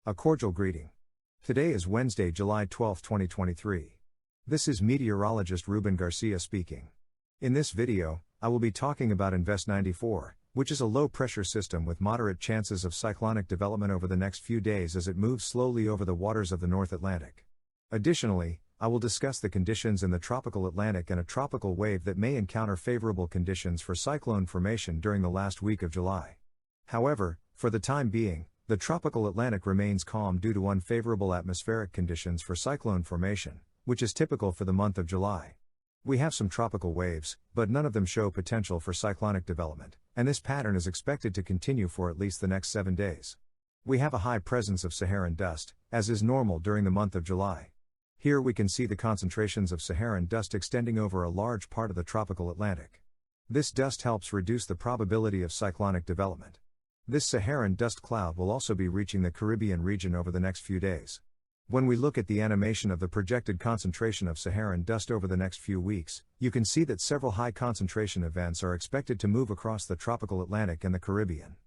A cordial greeting. Today is Wednesday, July 12, 2023. This is meteorologist Ruben Garcia speaking. In this video, I will be talking about Invest 94, which is a low-pressure system with moderate chances of cyclonic development over the next few days as it moves slowly over the waters of the North Atlantic. Additionally, I will discuss the conditions in the tropical Atlantic and a tropical wave that may encounter favorable conditions for cyclone formation during the last week of July. However, for the time being, the tropical Atlantic remains calm due to unfavorable atmospheric conditions for cyclone formation, which is typical for the month of July. We have some tropical waves, but none of them show potential for cyclonic development, and this pattern is expected to continue for at least the next 7 days. We have a high presence of Saharan dust, as is normal during the month of July. Here we can see the concentrations of Saharan dust extending over a large part of the tropical Atlantic. This dust helps reduce the probability of cyclonic development. This Saharan dust cloud will also be reaching the Caribbean region over the next few days. When we look at the animation of the projected concentration of Saharan dust over the next few weeks, you can see that several high concentration events are expected to move across the tropical Atlantic and the Caribbean.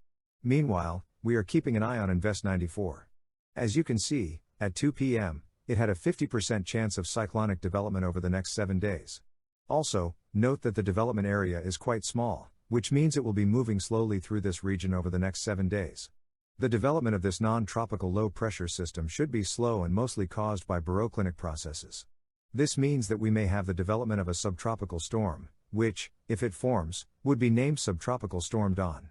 Meanwhile, we are keeping an eye on Invest 94. As you can see, at 2 p.m., it had a 50% chance of cyclonic development over the next 7 days. Also, note that the development area is quite small, which means it will be moving slowly through this region over the next 7 days. The development of this non-tropical low-pressure system should be slow and mostly caused by baroclinic processes. This means that we may have the development of a subtropical storm, which, if it forms, would be named Subtropical Storm Dawn.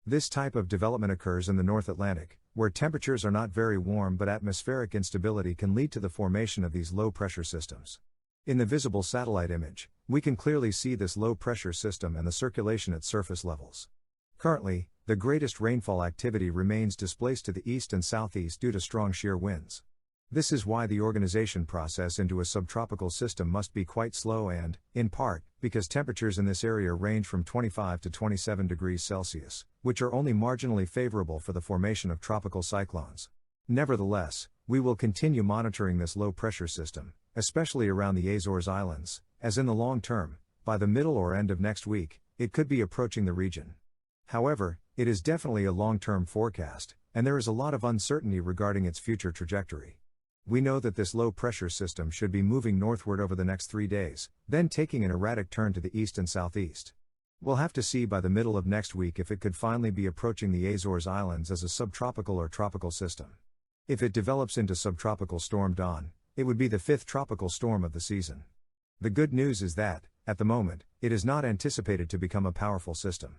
This type of development occurs in the North Atlantic, where temperatures are not very warm but atmospheric instability can lead to the formation of these low-pressure systems. In the visible satellite image, we can clearly see this low-pressure system and the circulation at surface levels. Currently, the greatest rainfall activity remains displaced to the east and southeast due to strong shear winds. This is why the organization process into a subtropical system must be quite slow and, in part, because temperatures in this area range from 25 to 27 degrees Celsius, which are only marginally favorable for the formation of tropical cyclones. Nevertheless, we will continue monitoring this low-pressure system, especially around the Azores Islands, as in the long term, by the middle or end of next week, it could be approaching the region. However, it is definitely a long-term forecast, and there is a lot of uncertainty regarding its future trajectory. We know that this low-pressure system should be moving northward over the next 3 days, then taking an erratic turn to the east and southeast. We'll have to see by the middle of next week if it could finally be approaching the Azores Islands as a subtropical or tropical system. If it develops into Subtropical Storm Dawn, it would be the 5th tropical storm of the season. The good news is that, at the moment, it is not anticipated to become a powerful system.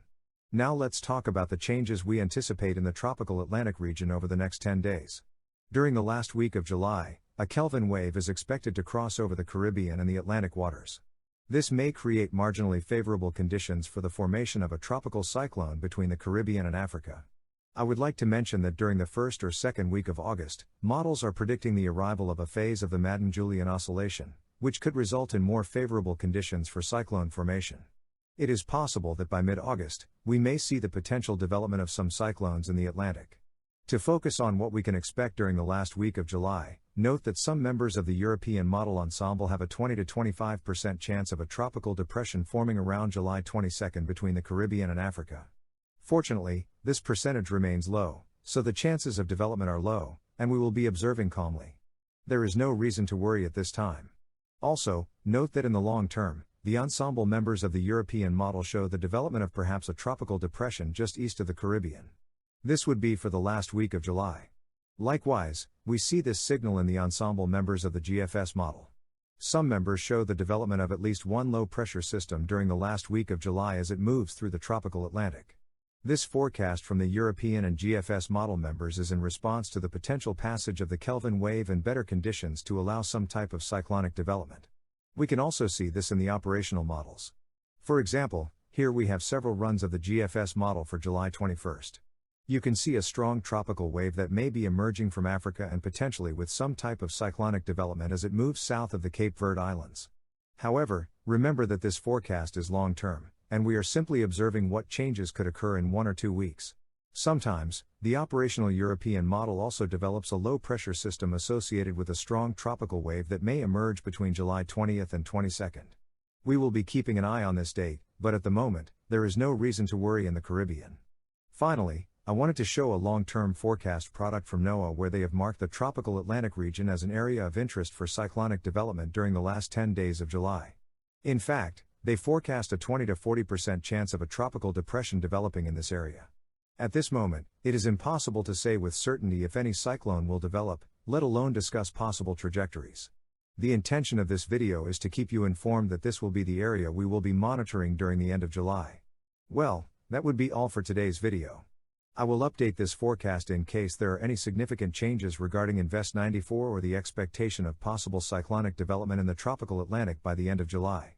Now let's talk about the changes we anticipate in the tropical Atlantic region over the next 10 days. During the last week of July, a Kelvin wave is expected to cross over the Caribbean and the Atlantic waters. This may create marginally favorable conditions for the formation of a tropical cyclone between the Caribbean and Africa. I would like to mention that during the first or second week of August, models are predicting the arrival of a phase of the Madden-Julian Oscillation, which could result in more favorable conditions for cyclone formation. It is possible that by mid-August, we may see the potential development of some cyclones in the Atlantic. To focus on what we can expect during the last week of July, note that some members of the European model ensemble have a 20 to 25% chance of a tropical depression forming around July 22 between the Caribbean and Africa. Fortunately, this percentage remains low, so the chances of development are low, and we will be observing calmly. There is no reason to worry at this time. Also, note that in the long term, the ensemble members of the European model show the development of perhaps a tropical depression just east of the Caribbean. This would be for the last week of July. Likewise, we see this signal in the ensemble members of the GFS model. Some members show the development of at least one low-pressure system during the last week of July as it moves through the tropical Atlantic. This forecast from the European and GFS model members is in response to the potential passage of the Kelvin wave and better conditions to allow some type of cyclonic development. We can also see this in the operational models. For example, here we have several runs of the GFS model for July 21st. You can see a strong tropical wave that may be emerging from Africa and potentially with some type of cyclonic development as it moves south of the Cape Verde Islands. However, remember that this forecast is long-term, and we are simply observing what changes could occur in 1 or 2 weeks. Sometimes, the operational European model also develops a low-pressure system associated with a strong tropical wave that may emerge between July 20th and 22nd. We will be keeping an eye on this date, but at the moment, there is no reason to worry in the Caribbean. Finally, I wanted to show a long-term forecast product from NOAA where they have marked the tropical Atlantic region as an area of interest for cyclonic development during the last 10 days of July. In fact, they forecast a 20 to 40% chance of a tropical depression developing in this area. At this moment, it is impossible to say with certainty if any cyclone will develop, let alone discuss possible trajectories. The intention of this video is to keep you informed that this will be the area we will be monitoring during the end of July. Well, that would be all for today's video. I will update this forecast in case there are any significant changes regarding Invest 94 or the expectation of possible cyclonic development in the tropical Atlantic by the end of July.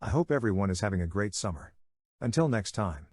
I hope everyone is having a great summer. Until next time.